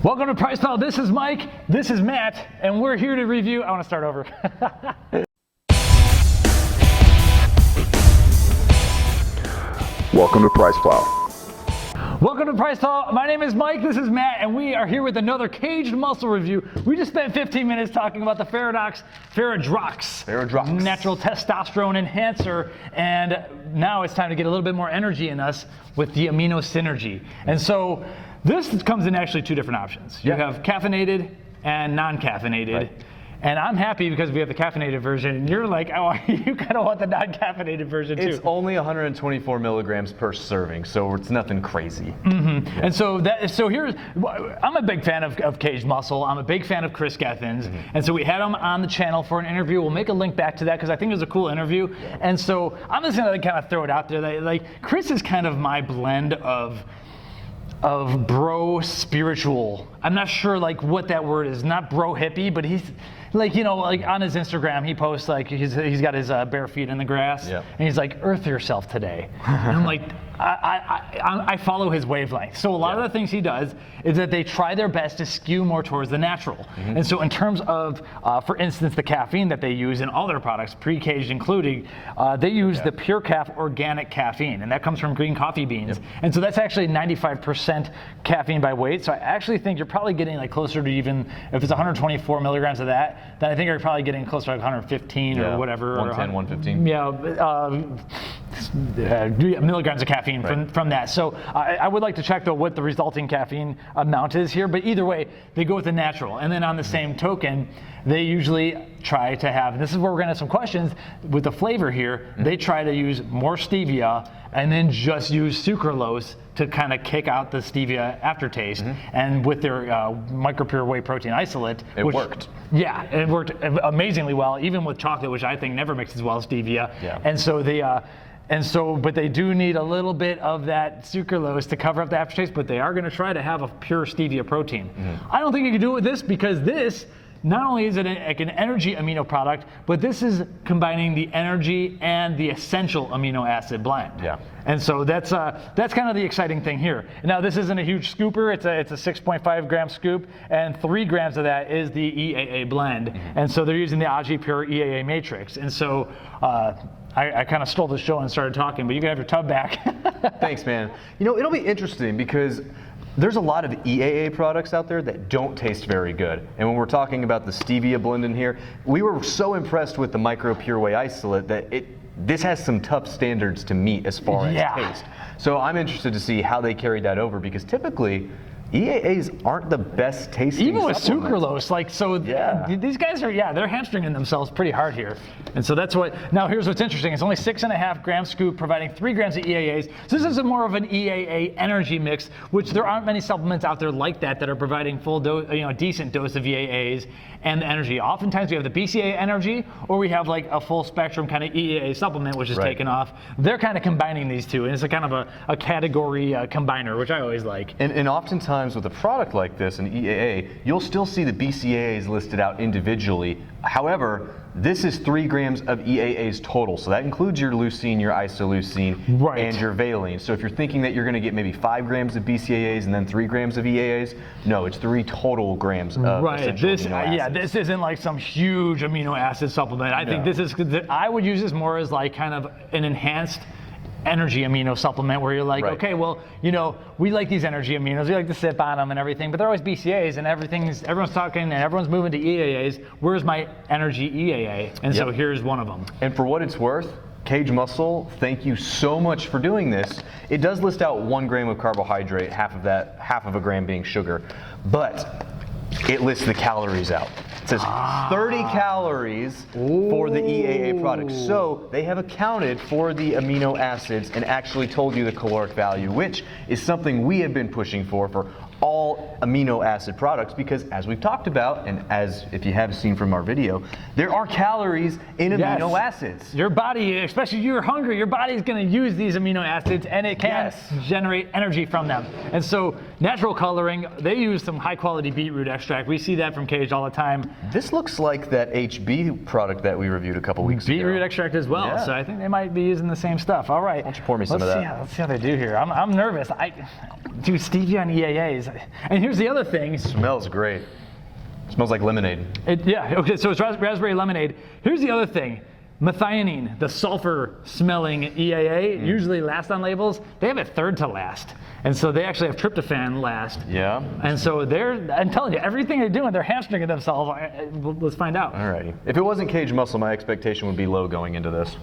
Welcome to Price Pal. This is Mike, this is Matt, and we're here to review. I want to start over. Welcome to Price Pal. Welcome to Price Pal. My name is Mike, this is Matt, and we are here with another Kaged Muscle review. We just spent 15 minutes talking about the Faradrox natural testosterone enhancer, and now it's time to get a little bit more energy in us with the Amino Synergy. And so this comes in actually two different options. You have caffeinated and non-caffeinated. Right. And I'm happy because we have the caffeinated version, and you're like, oh, you kind of want the non-caffeinated version too. It's only 124 milligrams per serving, so it's nothing crazy. Mm-hmm. Yeah. And so here's, I'm a big fan of Kaged Muscle. I'm a big fan of Kris Gethin's, and so we had him on the channel for an interview. We'll make a link back to that because I think it was a cool interview. Yeah. And so I'm just gonna kind of throw it out there that like Kris is kind of my blend of bro spiritual. I'm not sure like what that word is. Not bro hippie, but he's like, you know, like on his Instagram he posts like he's got his bare feet in the grass, and he's like, earth yourself today. And I'm like, I follow his wavelength. So a lot of the things he does is that they try their best to skew more towards the natural. And so in terms of, for instance, the caffeine that they use in all their products, pre-caged including, they use the PurCaf organic caffeine, and that comes from green coffee beans. And so that's actually 95% caffeine by weight. So I actually think you're probably getting like closer to, even if it's 124 milligrams of that, then I think you're probably getting closer to like 115 or whatever. 110, 115. Milligrams of caffeine from that. So I would like to check though what the resulting caffeine amount is here, but either way, they go with the natural. And then on the same token, they usually try to have, and this is where we're gonna have some questions with the flavor here, they try to use more stevia and then just use sucralose to kind of kick out the stevia aftertaste. And with their micropure whey protein isolate, it worked. Yeah, it worked amazingly well, even with chocolate, which I think never mixes well as stevia. And so they, but they do need a little bit of that sucralose to cover up the aftertaste, but they are gonna try to have a pure stevia protein. I don't think you can do it with this because this, not only is it like an energy amino product, but this is combining the energy and the essential amino acid blend. And so that's kind of the exciting thing here. Now this isn't a huge scooper, it's a 6.5 gram scoop, and 3 grams of that is the EAA blend. And so they're using the AjiPure EAA matrix. And so I kind of stole the show and started talking, but you can have your tub back. Thanks, man. You know, it'll be interesting because there's a lot of EAA products out there that don't taste very good. And when we're talking about the stevia blend in here, we were so impressed with the micro pure whey isolate that this has some tough standards to meet as far as taste. So I'm interested to see how they carried that over, because typically EAAs aren't the best tasting even with supplements. sucralose, like, so these guys are, they're hamstringing themselves pretty hard here. And so that's what, now here's what's interesting, it's only 6.5 gram scoop providing 3 grams of EAAs. So this is more of an EAA energy mix, which there aren't many supplements out there like that are providing full dose, you know, a decent dose of EAAs and the energy. Oftentimes we have the BCAA energy, or we have like a full spectrum kind of EAA supplement, which is taken off. They're kind of combining these two, and it's a kind of a category combiner, which I always like. And oftentimes with a product like this, an EAA, you'll still see the BCAAs listed out individually. However, this is 3 grams of EAAs total, so that includes your leucine, your isoleucine, and your valine. So if you're thinking that you're going to get maybe 5 grams of BCAAs and then 3 grams of EAAs, no, it's 3 total grams of essential amino acids. This isn't like some huge amino acid supplement. I think this is, I would use this more as like kind of an enhanced energy amino supplement where you're like, okay, well, you know, we like these energy aminos, we like to sip on them and everything, but they're always BCAAs and everyone's talking and everyone's moving to EAAs. Where's my energy EAA? And so here's one of them. And for what it's worth, Kaged Muscle, thank you so much for doing this. It does list out 1 gram of carbohydrate, half of a gram being sugar, but it lists the calories out. It says 30 calories for the EAA product. So they have accounted for the amino acids and actually told you the caloric value, which is something we have been pushing for all amino acid products, because as we've talked about, and as if you have seen from our video, there are calories in amino acids. Your body, especially if you're hungry, your body is going to use these amino acids and it can generate energy from them. And so natural coloring, they use some high quality beetroot extract extract. We see that from Kaged all the time. This looks like that HB product that we reviewed a couple weeks ago. Beetroot extract as well. Yeah. So I think they might be using the same stuff. All right. Why don't you pour me some of that? Let's see how they do here. I'm nervous. Do Stevia and EAAs. And here's the other thing. Smells great. Smells like lemonade. Okay, so it's raspberry lemonade. Here's the other thing. Methionine, the sulfur-smelling EAA, usually last on labels. They have it third to last. And so they actually have tryptophan last. Yeah. And so I'm telling you, everything they're doing, they're hamstringing themselves. Let's find out. All righty. If it wasn't Kaged Muscle, my expectation would be low going into this.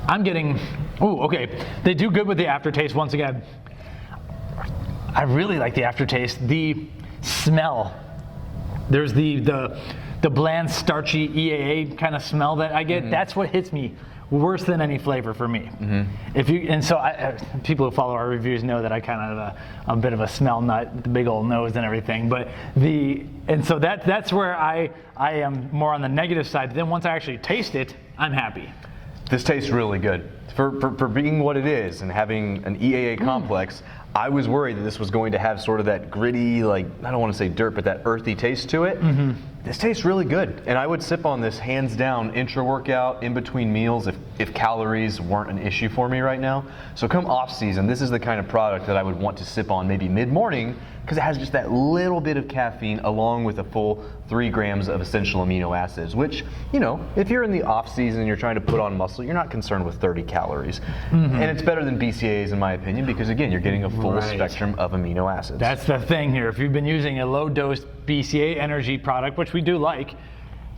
I'm getting, okay. They do good with the aftertaste once again. I really like the aftertaste. The smell. There's the bland, starchy EAA kind of smell that I get. That's what hits me worse than any flavor for me. People who follow our reviews know that I kind of have a bit of a smell nut, the big old nose and everything. So that's where I am more on the negative side. Then once I actually taste it, I'm happy. This tastes really good. For being what it is and having an EAA complex, I was worried that this was going to have sort of that gritty, like, I don't want to say dirt, but that earthy taste to it. This tastes really good. And I would sip on this hands down intra-workout, in between meals, if calories weren't an issue for me right now. So come off season, this is the kind of product that I would want to sip on maybe mid-morning, because it has just that little bit of caffeine along with a full 3 grams of essential amino acids, which, if you're in the off season and you're trying to put on muscle, you're not concerned with 30 calories. And it's better than BCAAs in my opinion, because again, you're getting a full spectrum of amino acids. That's the thing here. If you've been using a low dose BCAA energy product, which we do like,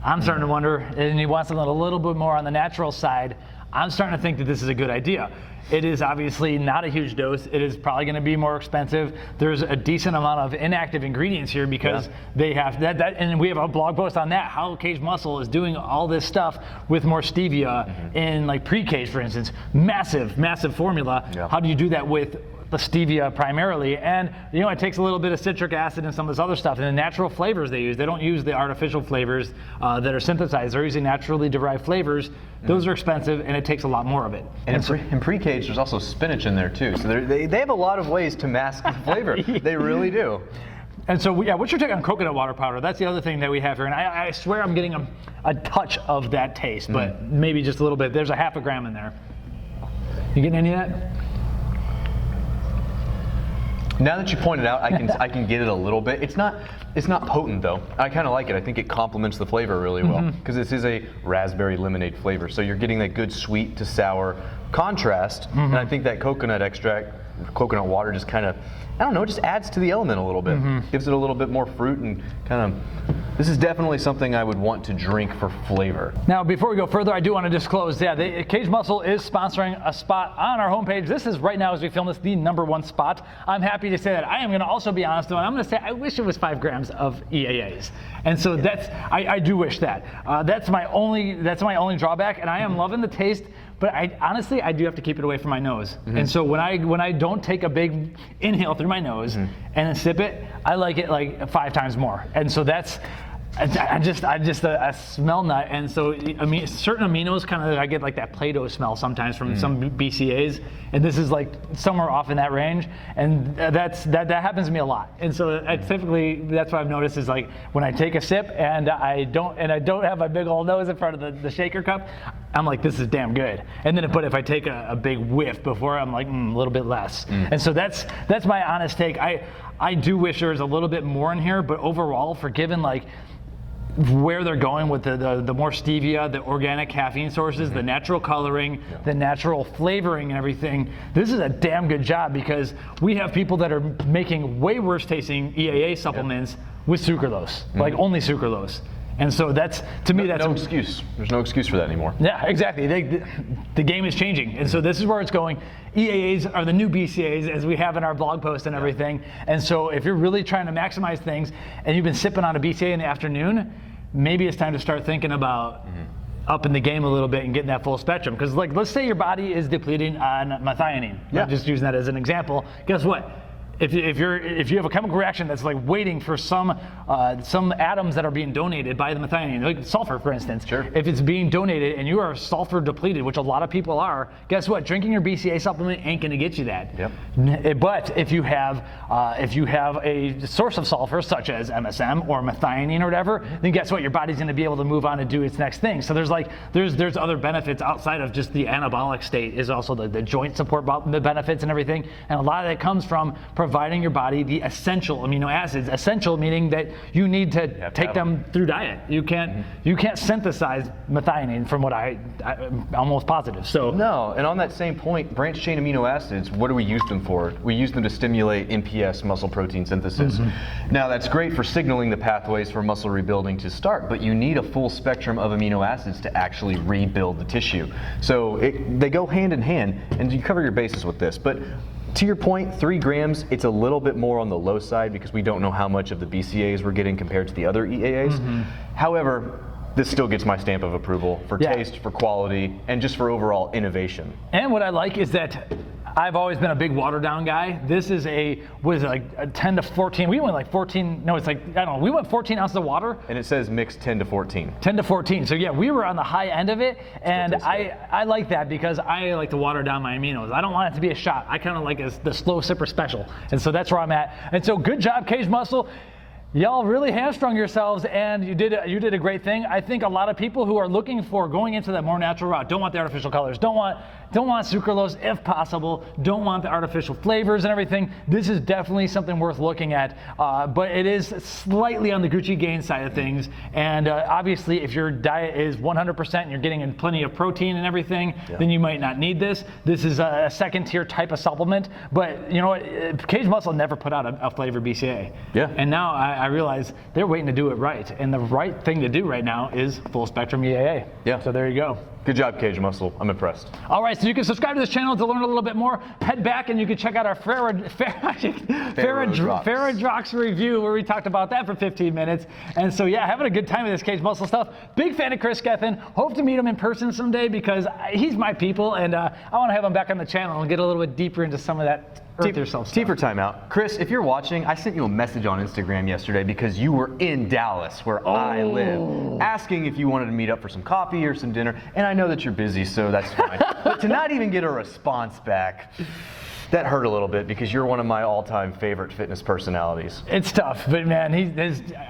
I'm starting to wonder, and you want something a little bit more on the natural side, I'm starting to think that this is a good idea. It is obviously not a huge dose. It is probably going to be more expensive. There's a decent amount of inactive ingredients here because they have that, and we have a blog post on that, how Kaged Muscle is doing all this stuff with more stevia in like pre-Kaged, for instance. Massive formula. Yeah. How do you do that with the stevia primarily? And it takes a little bit of citric acid and some of this other stuff, and the natural flavors they use. They don't use the artificial flavors that are synthesized. They're using naturally derived flavors. Those are expensive, and it takes a lot more of it. And in pre-Kaged, there's also spinach in there too. So they have a lot of ways to mask the flavor. They really do. And so, what's your take on coconut water powder? That's the other thing that we have here. And I swear I'm getting a touch of that taste, but maybe just a little bit. There's a half a gram in there. You getting any of that? Now that you pointed out, I can get it a little bit. It's not potent though. I kind of like it. I think it complements the flavor really well because this is a raspberry lemonade flavor. So you're getting that good sweet to sour contrast, and I think that coconut extract, coconut water, just kind of, I don't know, just adds to the element a little bit. Gives it a little bit more fruit and kind of. This is definitely something I would want to drink for flavor. Now, before we go further, I do want to disclose, Kaged Muscle is sponsoring a spot on our homepage. This is right now, as we film this, the #1 spot. I'm happy to say that. I am going to also be honest though, and I'm going to say I wish it was 5 grams of EAAs. And so I do wish that. That's my only drawback, and I am loving the taste. But honestly, I do have to keep it away from my nose. And so when I don't take a big inhale through my nose and then sip it, I like it like 5 times more. And so I'm just a smell nut. And so certain aminos I get like that Play-Doh smell sometimes from some BCAAs, and this is like somewhere off in that range. And that happens to me a lot. And so typically that's what I've noticed is like when I take a sip and I don't have my big old nose in front of the shaker cup, I'm like, this is damn good. And then if I take a big whiff before, I'm like, a little bit less. And so that's my honest take. I do wish there was a little bit more in here, but overall, for given like where they're going with the more stevia, the organic caffeine sources, the natural coloring, the natural flavoring and everything, this is a damn good job because we have people that are making way worse tasting EAA supplements with sucralose, like only sucralose. And so that's no excuse. There's no excuse for that anymore. Yeah, exactly. The game is changing. And so this is where it's going. EAAs are the new BCAAs, as we have in our blog post and everything. And so if you're really trying to maximize things and you've been sipping on a BCAA in the afternoon, maybe it's time to start thinking about upping the game a little bit and getting that full spectrum. Because like, let's say your body is depleting on methionine. I'm just using that as an example. Guess what? if you have a chemical reaction that's like waiting for some atoms that are being donated by the methionine, like sulfur, for instance. Sure. If it's being donated and you are sulfur depleted, which a lot of people are, guess what? Drinking your BCAA supplement ain't going to get you that. Yep. But if you have a source of sulfur, such as MSM or methionine or whatever, then guess what? Your body's going to be able to move on and do its next thing. So there's other benefits outside of just the anabolic state. Is also the joint support benefits and everything, and a lot of that comes from providing your body the essential amino acids. Essential meaning that you need to take them through diet. You can't synthesize methionine, from what I'm almost positive. So no, and on that same point, branched chain amino acids, what do we use them for? We use them to stimulate MPS, muscle protein synthesis. Now that's great for signaling the pathways for muscle rebuilding to start, but you need a full spectrum of amino acids to actually rebuild the tissue. So they go hand in hand, and you cover your bases with this. But to your point, 3 grams, it's a little bit more on the low side because we don't know how much of the BCAAs we're getting compared to the other EAAs. However, this still gets my stamp of approval for taste, for quality, and just for overall innovation. And what I like is that I've always been a big watered down guy. This is a 10 to 14. We went like 14, no, it's like, I don't know, we went 14 ounces of water. And it says mixed 10 to 14. 10 to 14. So yeah, we were on the high end of it. And I like that because I like to water down my aminos. I don't want it to be a shot. I kind of like the slow sipper special. And so that's where I'm at. And so good job, Kaged Muscle. Y'all really hamstrung yourselves, and you did a great thing. I think a lot of people who are looking for going into that more natural route don't want the artificial colors, don't want sucralose if possible, don't want the artificial flavors and everything. This is definitely something worth looking at, but it is slightly on the Gucci Gain side of things. And obviously, if your diet is 100% and you're getting in plenty of protein and everything, then you might not need this. This is a second tier type of supplement. But you know what? Kaged Muscle never put out a flavored BCAA. Yeah. And now I realize they're waiting to do it right. And the right thing to do right now is full spectrum EAA. Yeah. So there you go. Good job, Kaged Muscle. I'm impressed. All right, so you can subscribe to this channel to learn a little bit more. Head back and you can check out our Ferrodrox review where we talked about that for 15 minutes. And so yeah, having a good time with this Kaged Muscle stuff. Big fan of Kris Gethin. Hope to meet him in person someday because he's my people, and I want to have him back on the channel and get a little bit deeper into some of that earth yourself stuff. T for timeout. Kris, if you're watching, I sent you a message on Instagram yesterday because you were in Dallas, where I live, asking if you wanted to meet up for some coffee or some dinner. And I know that you're busy, so that's fine. But to not even get a response back, that hurt a little bit because you're one of my all-time favorite fitness personalities. It's tough, but man,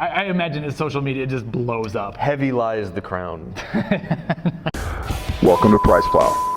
I imagine his social media just blows up. Heavy lies the crown. Welcome to Price Plow.